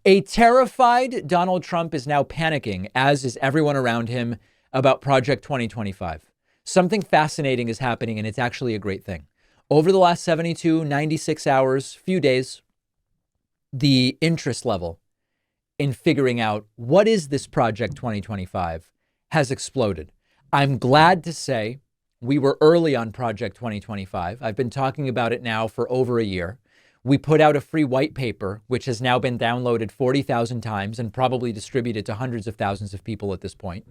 A terrified Donald Trump is now panicking, as is everyone around him, about Project 2025. Something fascinating is happening, and it's actually a great thing. Over the last 72, 96 hours, few days, the interest level in figuring out what is this Project 2025 has exploded. I'm glad to say we were early on Project 2025. I've been talking about it now for over a year. We put out a free white paper, which has now been downloaded 40,000 times and probably distributed to hundreds of thousands of people at this point.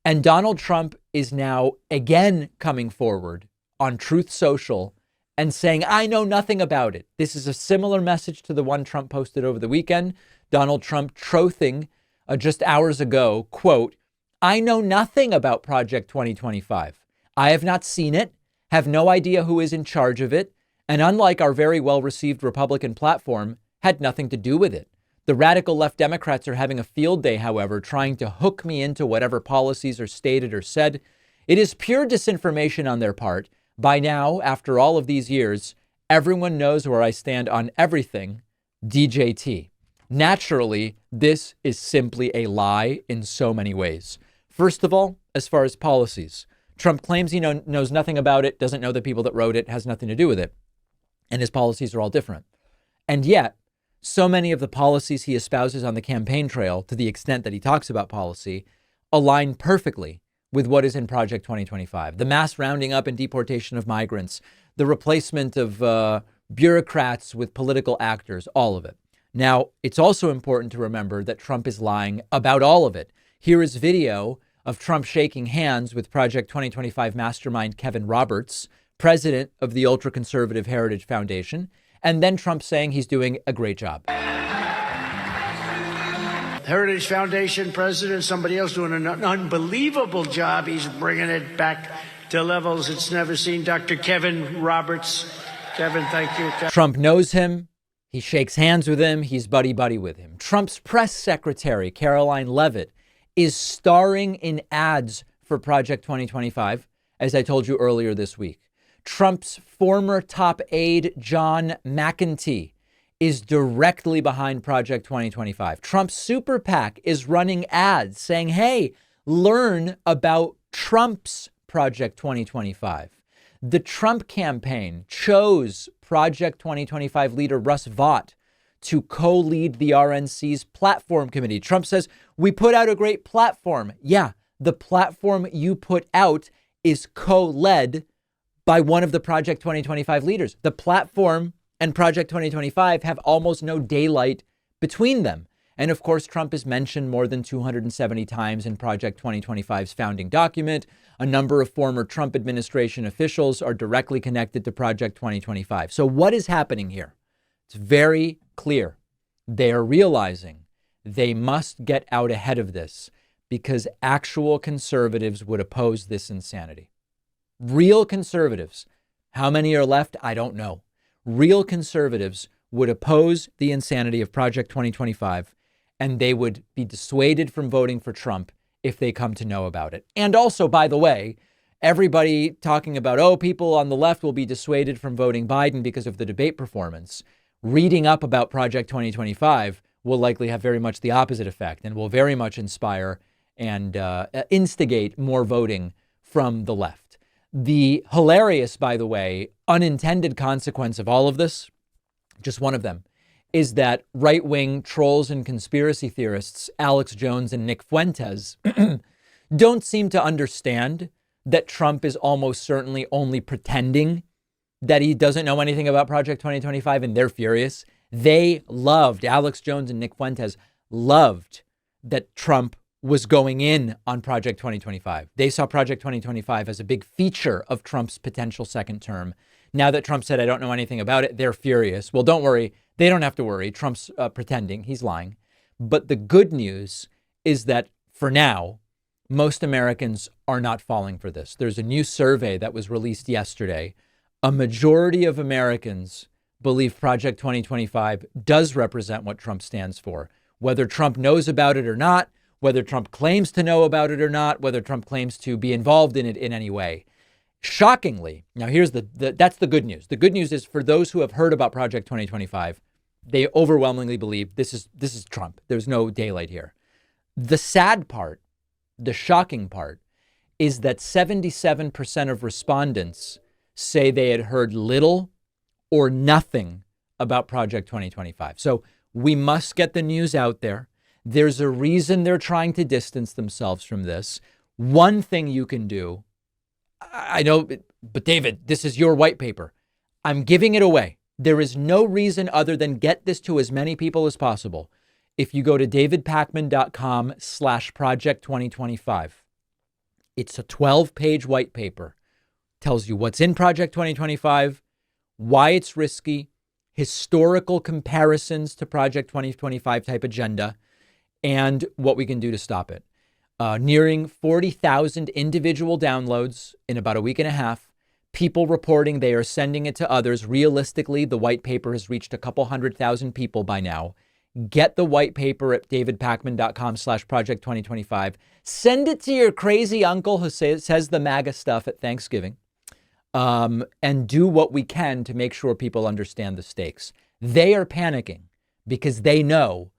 And Donald Trump is now again coming forward on Truth Social and saying, I know nothing about it. This is a similar message to the one Trump posted over the weekend. Donald Trump trothing just hours ago, quote, I know nothing about Project 2025. I have not seen it, have no idea who is in charge of it, and unlike our very well-received Republican platform, had nothing to do with it. The radical left Democrats are having a field day, however, trying to hook me into whatever policies are stated or said. It is pure disinformation on their part. By now, after all of these years, everyone knows where I stand on everything, DJT. Naturally, this is simply a lie in so many ways. First of all, as far as policies, Trump claims he knows nothing about it, doesn't know the people that wrote it, has nothing to do with it. And his policies are all different. And yet, so many of the policies he espouses on the campaign trail, to the extent that he talks about policy, align perfectly with what is in Project 2025. The mass rounding up and deportation of migrants, the replacement of bureaucrats with political actors, all of it. Now, it's also important to remember that Trump is lying about all of it. Here is video of Trump shaking hands with Project 2025 mastermind Kevin Roberts, president of the ultra-conservative Heritage Foundation, and then Trump saying he's doing a great job. Heritage Foundation president, somebody else doing an unbelievable job. He's bringing it back to levels it's never seen. Dr. Kevin Roberts. Kevin, thank you. Trump knows him. He shakes hands with him. He's buddy-buddy with him. Trump's press secretary, Caroline Leavitt, is starring in ads for Project 2025, as I told you earlier this week. Trump's former top aide, John McEntee, is directly behind Project 2025. Trump's super PAC is running ads saying, hey, learn about Trump's Project 2025. The Trump campaign chose Project 2025 leader Russ Vought to co-lead the RNC's platform committee. Trump says, we put out a great platform. Yeah, the platform you put out is co-led by one of the Project 2025 leaders. The platform and Project 2025 have almost no daylight between them. And of course, Trump is mentioned more than 270 times in Project 2025's founding document. A number of former Trump administration officials are directly connected to Project 2025. So what is happening here? It's very clear. They are realizing they must get out ahead of this because actual conservatives would oppose this insanity. Real conservatives, how many are left? I don't know. Real conservatives would oppose the insanity of Project 2025, and they would be dissuaded from voting for Trump if they come to know about it. And also, by the way, everybody talking about, oh, people on the left will be dissuaded from voting Biden because of the debate performance. Reading up about Project 2025 will likely have very much the opposite effect and will very much inspire and instigate more voting from the left. The hilarious, by the way, unintended consequence of all of this, just one of them, is that right-wing trolls and conspiracy theorists, Alex Jones and Nick Fuentes, don't seem to understand that Trump is almost certainly only pretending that he doesn't know anything about Project 2025, and they're furious. They loved, Alex Jones and Nick Fuentes loved that Trump was going in on Project 2025. They saw Project 2025 as a big feature of Trump's potential second term. Now that Trump said, I don't know anything about it, they're furious. Well, don't worry. They don't have to worry. Trump's pretending. He's lying. But the good news is that for now, most Americans are not falling for this. There's a new survey that was released yesterday. A majority of Americans believe Project 2025 does represent what Trump stands for. Whether Trump knows about it or not, whether Trump claims to know about it or not, whether Trump claims to be involved in it in any way. Shockingly, now here's that's the good news. The good news is for those who have heard about Project 2025, They overwhelmingly believe this is Trump. There's no daylight here. The sad part, the shocking part, is that 77% of respondents say they had heard little or nothing about Project 2025. So we must get the news out there. There's a reason they're trying to distance themselves from this. One thing you can do, I know, but David, this is your white paper. I'm giving it away. There is no reason other than get this to as many people as possible. If you go to davidpakman.com/project 2025, it's a 12-page white paper. Tells you what's in Project 2025, why it's risky, historical comparisons to Project 2025 type agenda, and what we can do to stop it. Nearing 40,000 individual downloads in about a week and a half. People reporting they are sending it to others. Realistically, the white paper has reached a couple 100,000 people by now. Get the white paper at davidpakman.com/project 2025. Send it to your crazy uncle who says the MAGA stuff at Thanksgiving. And do what we can to make sure people understand the stakes. They are panicking because they know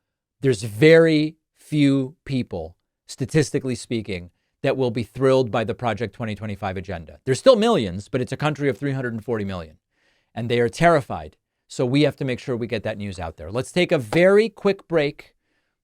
there's very few people, statistically speaking, that will be thrilled by the Project 2025 agenda. There's still millions, but it's a country of 340 million. And they are terrified. So we have to make sure we get that news out there. Let's take a very quick break.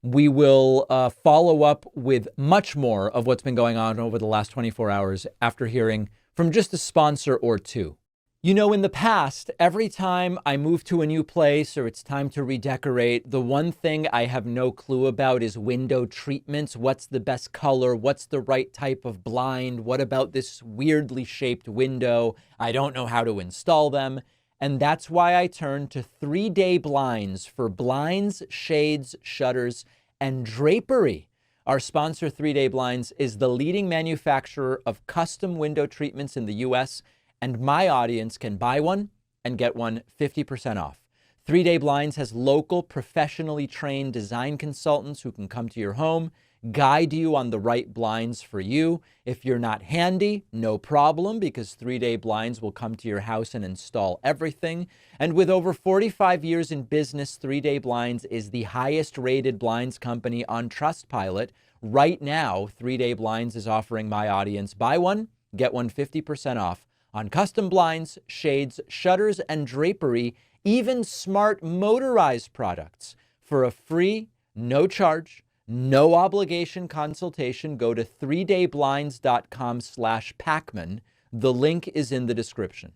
We will follow up with much more of what's been going on over the last 24 hours after hearing from just a sponsor or two. You know, in the past, every time I move to a new place or it's time to redecorate, the one thing I have no clue about is window treatments. What's the best color? What's the right type of blind? What about this weirdly shaped window? I don't know how to install them. And that's why I turn to 3-Day Blinds for blinds, shades, shutters, and drapery. Our sponsor, 3-Day Blinds, is the leading manufacturer of custom window treatments in the U.S., and my audience can buy one and get one 50% off. 3-Day Blinds has local, professionally trained design consultants who can come to your home, guide you on the right blinds for you. If you're not handy, no problem, because 3-Day Blinds will come to your house and install everything. And with over 45 years in business, 3-Day Blinds is the highest rated blinds company on Trustpilot. Right now, 3-Day Blinds is offering my audience, buy one, get one 50% off on custom blinds, shades, shutters, and drapery, even smart motorized products. For a free, no charge, no obligation consultation, go to 3dayblinds.com/Pakman. The link is in the description.